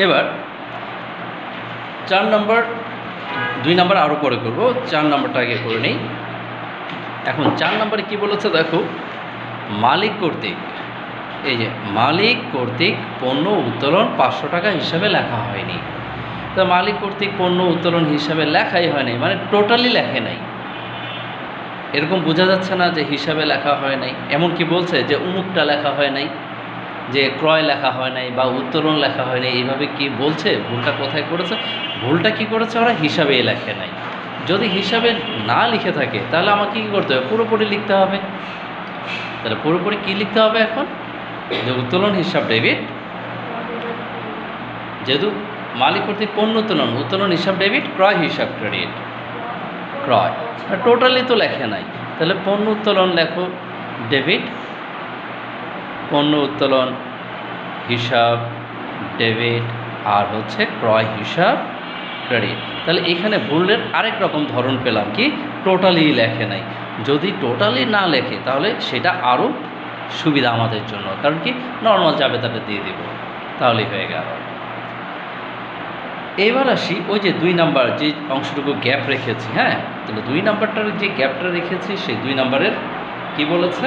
এবার 4 নম্বর, 2 নম্বর আরও পরে করব, 4 নম্বরটা আগে করে নেই। এখন 4 নম্বরে কী বলেছে দেখো, মালিক কর্তৃক, এই যে মালিক কর্তৃক পণ্য উত্তোলন 500 টাকা হিসাবে লেখা হয়নি। তো মালিক কর্তৃক পণ্য উত্তোলন হিসাবে লেখাই হয়নি, মানে টোটালি লেখে নাই। এরকম বোঝা যাচ্ছে না যে হিসাবে লেখা হয় নাই। এমন কি বলছে যে উমুকটা লেখা হয় নাই, যে ক্রয় লেখা হয় নাই বা উত্তোলন লেখা হয় নাই, এইভাবে কি বলছে? ভুলটা কোথায় করেছে? ভুলটা কি করেছে? ওরা হিসাবেই লেখে নাই। যদি হিসাবে না লিখে থাকে তাহলে আমাকে কী করতে হবে? পুরোপুরি লিখতে হবে। তাহলে পুরোপুরি কী লিখতে হবে এখন? যে উত্তোলন হিসাব ডেবিট, যেহেতু মালিক কর্তৃক পণ্য উত্তোলন, উত্তোলন হিসাব ডেবিট, ক্রয় হিসাব ক্রেডিট। ক্রয় টোটালি তো লেখে নাই, তাহলে পণ্য উত্তোলন লেখো ডেবিট, পণ্য উত্তোলন হিসাব ডেবিট, আর হচ্ছে ক্রয় হিসাব ক্রেডিট। তাহলে এখানে ভুলের আরেক রকম ধরন পেলাম, কি টোটালি লেখে নাই। যদি টোটালি না লেখে তাহলে সেটা আরও সুবিধা আমাদের জন্য, কারণ কি নর্মাল জাবেদাটা দিয়ে দিব, তাহলেই হয়ে গেল। এবার আসি ওই যে 2 নাম্বার যে অংশটুকু গ্যাপ রেখেছি, হ্যাঁ, তাহলে 2 নাম্বারটার যে গ্যাপটা রেখেছি সেই 2 নাম্বারের কি বলেছে?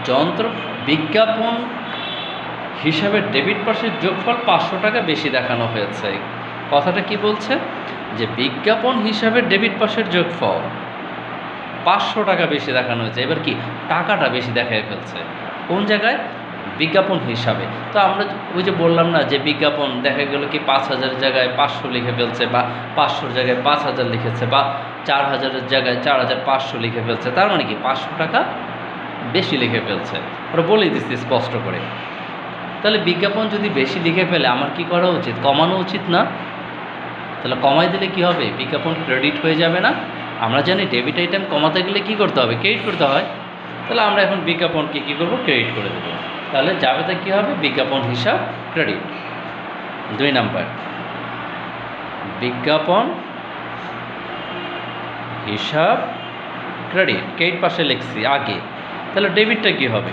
যন্ত্র বিজ্ঞাপন হিসাবে ডেবিট পাশের যোগফল 500 টাকা বেশি দেখানো হয়েছে। কথাটা কি বলছে? যে বিজ্ঞাপন হিসাবে ডেবিট পাশের যোগফল 500 টাকা বেশি দেখানো হয়েছে। এবার কি টাকাটা বেশি দেখায় ফেলছে কোন জায়গায়? বিজ্ঞাপন হিসাবে। তো আমরা ওই যে বললাম না যে বিজ্ঞাপন দেখা গেল কি 5000 জায়গায় 500 লিখে ফেলছে, বা 500 জায়গায় 5000 লিখেছে, বা 4000 জায়গায় 4500 লিখে ফেলছে। তার মানে কি 500 টাকা বেশি লিখে ফেলছে। ওরা বলে দিচ্ছে স্পষ্ট করে। তাহলে বিজ্ঞাপন যদি বেশি লিখে ফেলে আমার কি করা উচিত? কমানো উচিত না? তাহলে কমাই দিলে কি হবে? বিজ্ঞাপন ক্রেডিট হয়ে যাবে না? আমরা জানি ডেবিট আইটেম কমাতে গেলে কি করতে হবে? ক্রেডিট করতে হয়। তাহলে আমরা এখন বিজ্ঞাপনকে কী করবো? ক্রেডিট করে দেবো। তাহলে যাবেতে কী হবে? বিজ্ঞাপন হিসাব ক্রেডিট। 2 নাম্বার, বিজ্ঞাপন হিসাব ক্রেডিট, ক্রেডিট পাশে লিখছি আগে। তাহলে ডেবিটটা কী হবে?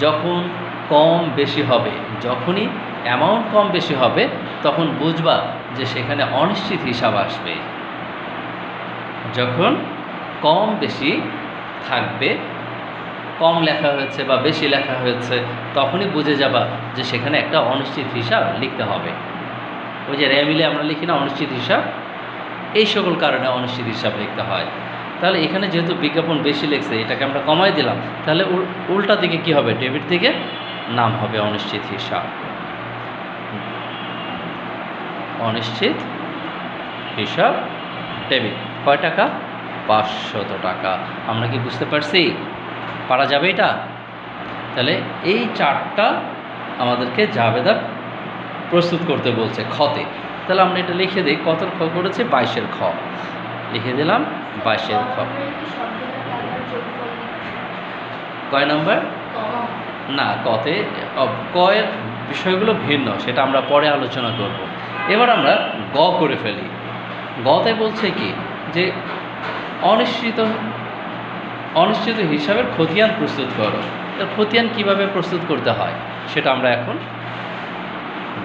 যখন কম বেশি হবে, যখনই অ্যামাউন্ট কম বেশি হবে তখন বুঝবা যে সেখানে অনিশ্চিত হিসাব আসবে। যখন কম বেশি থাকবে, কম লেখা হয়েছে বা বেশি লেখা হয়েছে, তখনই বুঝে যাবা যে সেখানে একটা অনিশ্চিত হিসাব লিখতে হবে। ওই যে রেমিলে আমরা লিখি না অনিশ্চিত হিসাব, এই সকল কারণে অনিশ্চিত হিসাব লিখতে হয়। তাহলে এখানে যেহেতু বিজ্ঞাপন বেশি লিখছে, এটাকে আমরা কমাই দিলাম, তাহলে উল্টা দিকে কি হবে? ডেবিট দিকে নাম হবে অনিশ্চিত হিসাব। অনিশ্চিত হিসাব ডেবিট কয় টাকা? 500 টাকা। আমরা কি বুঝতে পারছি? পারা যাবে এটা? তাহলে এই 4টা আমাদেরকে জাবেদা প্রস্তুত করতে বলছে খতে। তাহলে আমরা এটা লিখে দিই। কত খ করেছে? 22-এর খ লিখে দিলাম। 22-এর খ। কয় নাম্বার? না, কতে কয়ের বিষয়গুলো ভিন্ন, সেটা আমরা পরে আলোচনা করব। এবার আমরা গ করে ফেলি। গতে বলছে কি যে অনিশ্চিত হিসাবের খতিয়ান প্রস্তুত করো। তার খতিয়ান কিভাবে প্রস্তুত করতে হয় সেটা আমরা এখন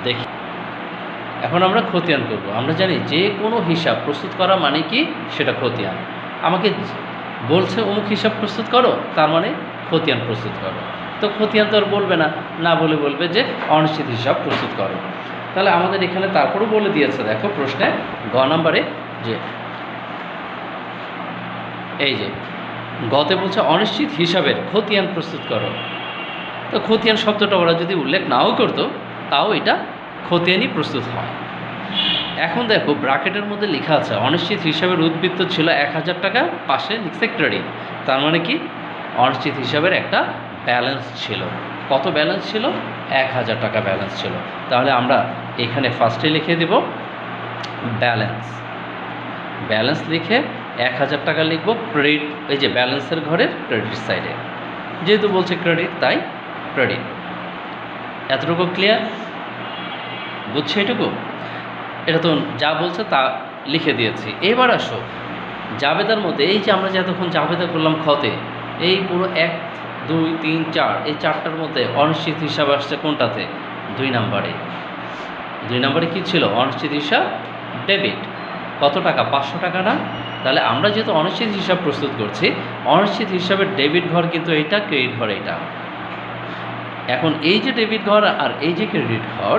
দেখি। এখন আমরা খতিয়ান করব। আমরা জানি যে কোনো হিসাব প্রস্তুত করা মানে কি? সেটা খতিয়ান। আমাকে বলছে অমুক হিসাব প্রস্তুত করো, তার মানে খতিয়ান প্রস্তুত করো। তো খতিয়ান তো আর বলবে না, না বলে বলবে যে অনিশ্চিত হিসাব প্রস্তুত করো। তাহলে আমাদের এখানে তারপরও বলে দিয়েছে, দেখো প্রশ্নে গ নাম্বারে, যে এই যে গতে বলছে অনিশ্চিত হিসাবের খতিয়ান প্রস্তুত করো। তো খতিয়ান শব্দটা ওরা যদি উল্লেখ নাও করতো তাও এটা খতিয়ানই প্রস্তুত হয়। এখন দেখো ব্র্যাকেটের মধ্যে লেখা আছে অনিশ্চিত হিসাবের উদ্বৃত্ত ছিল 1000 টাকা, পাশে লিখছে ক্রেডিট। তার মানে কি অনিশ্চিত হিসাবের একটা ব্যালেন্স ছিল। কত ব্যালেন্স ছিল? 1000 টাকা ব্যালেন্স ছিল। তাহলে আমরা এখানে ফার্স্টে লিখে দেব ব্যালেন্স। ব্যালেন্স লিখে 1000 টাকা লিখব ক্রেডিট, এই যে ব্যালেন্সের ঘরের ক্রেডিট সাইডে, যেহেতু বলছে ক্রেডিট তাই ক্রেডিট। এতটুকু ক্লিয়ার? বুঝছে এটুকু? এটা তো যা বলছে তা লিখে দিয়েছি। এবার আসো জাবেদার মধ্যে, এই যে আমরা যে এতক্ষণ জাবেদা করলাম খতে, এই পুরো 1, 2, 3, 4 এই 4টার মধ্যে অনিশ্চিত হিসাব আসছে কোনটাতে? 2 নাম্বারে। 2 নম্বরে কী ছিল? অনিশ্চিত হিসাব ডেবিট। কত টাকা? 500 টাকা না? তাহলে আমরা যেহেতু অনিশ্চিত হিসাব প্রস্তুত করছি, অনিশ্চিত হিসাবের ডেবিট ঘর কিন্তু এইটা, ক্রেডিট ঘর এইটা। এখন এই যে ডেবিট ঘর আর এই যে ক্রেডিট ঘর,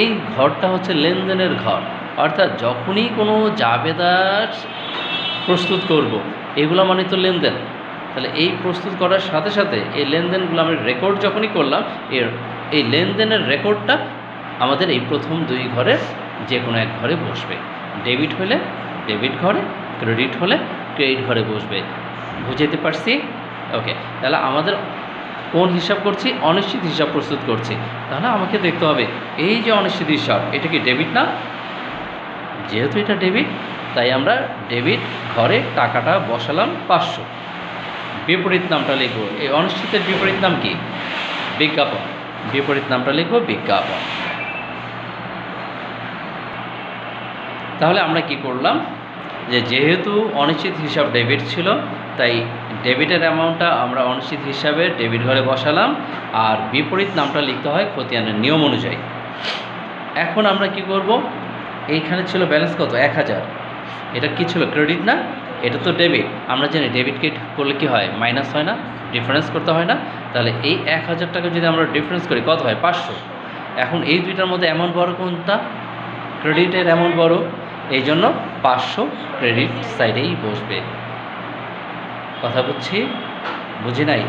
এই ঘরটা হচ্ছে লেনদেনের ঘর। অর্থাৎ যখনই কোনো জাবেদার প্রস্তুত করব, এগুলো মানে তো লেনদেন। তাহলে এই প্রস্তুত করার সাথে সাথে এই লেনদেনগুলো আমরা রেকর্ড যখনই করলাম, এই লেনদেনের রেকর্ডটা আমাদের এই প্রথম 2 ঘরের যে কোনো এক ঘরে বসবে। ডেবিট হলে ডেবিট ঘরে, ক্রেডিট হলে ক্রেডিট ঘরে বসবে। বুঝাতে পারছি? ওকে। তাহলে আমাদের কোন হিসাব করছি? অনিশ্চিত হিসাব প্রস্তুত করছি। তাহলে আমাকে দেখতে হবে এই যে অনিশ্চিত হিসাব, এটা কি ডেবিট না? যেহেতু এটা ডেবিট, তাই আমরা ডেবিট ঘরে টাকাটা বসালাম 500। বিপরীত নামটা লিখব। এই অনিশ্চিতের বিপরীত নাম কি? বিজ্ঞাপন। বিপরীত নামটা লিখব বিজ্ঞাপন। তাহলে আমরা কি করলাম? যেহেতু অনিশ্চিত হিসাব ডেবিট ছিল, তাই ডেবিটের অ্যামাউন্টটা আমরা অনিশ্চিত হিসাবে ডেবিট ঘরে বসালাম, আর বিপরীত নামটা লিখতে হয় খতিয়ানের নিয়ম অনুযায়ী। এখন আমরা কি করব? এইখানে ছিল ব্যালেন্স কত? 1000। এটা কি ছিল? ক্রেডিট না? এটা তো ডেবিট। আমরা জানি ডেবিট ক্রেডিট করলে কি হয়? মাইনাস হয় না? ডিফারেন্স করতে হয় না? তাহলে এই 1000 টাকা যদি আমরা ডিফারেন্স করি, কত হয়? 500। এখন এই দুইটার মধ্যে অ্যামাউন্ট বড় কোনটা? ক্রেডিটের অ্যামাউন্ট বড়, এই জন্য 500 ক্রেডিট সাইডেই বসবে। কথা বুঝি নাই?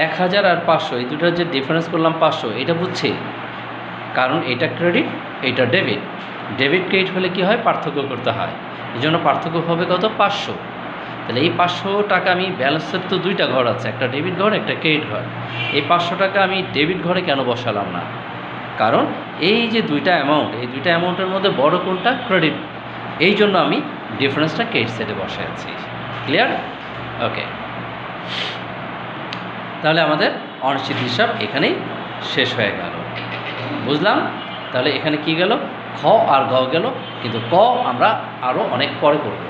1000 আর 500 এই দুটার যে ডিফারেন্স করলাম 500, এটা বুঝছি? কারণ এটা ক্রেডিট, এটা ডেবিট। ডেবিট ক্রেডিট হলে কি হয়? পার্থক্য করতে হয়। এই জন্য পার্থক্য হবে কত? 500। তাহলে এই 500 টাকা আমি ব্যালেন্সের তো 2টা ঘর আছে, একটা ডেবিট ঘর, একটা ক্রেডিট ঘর। এই 500 টাকা আমি ডেবিট ঘরে কেন বসালাম না? কারণ এই যে 2টা অ্যামাউন্ট, এই 2টা অ্যামাউন্টের মধ্যে বড় কোনটা? ক্রেডিট। এই জন্য আমি ডিফারেন্সটা ক্রেডিট সাইডে বসাচ্ছি। ক্লিয়ার? ওকে। তাহলে আমাদের অনিশ্চিত হিসাব এখানেই শেষ হয়ে গেল। বুঝলাম? তাহলে এখানে কি গেল? খ আর গ গেল, কিন্তু ক আমরা আরও অনেক পরে করব।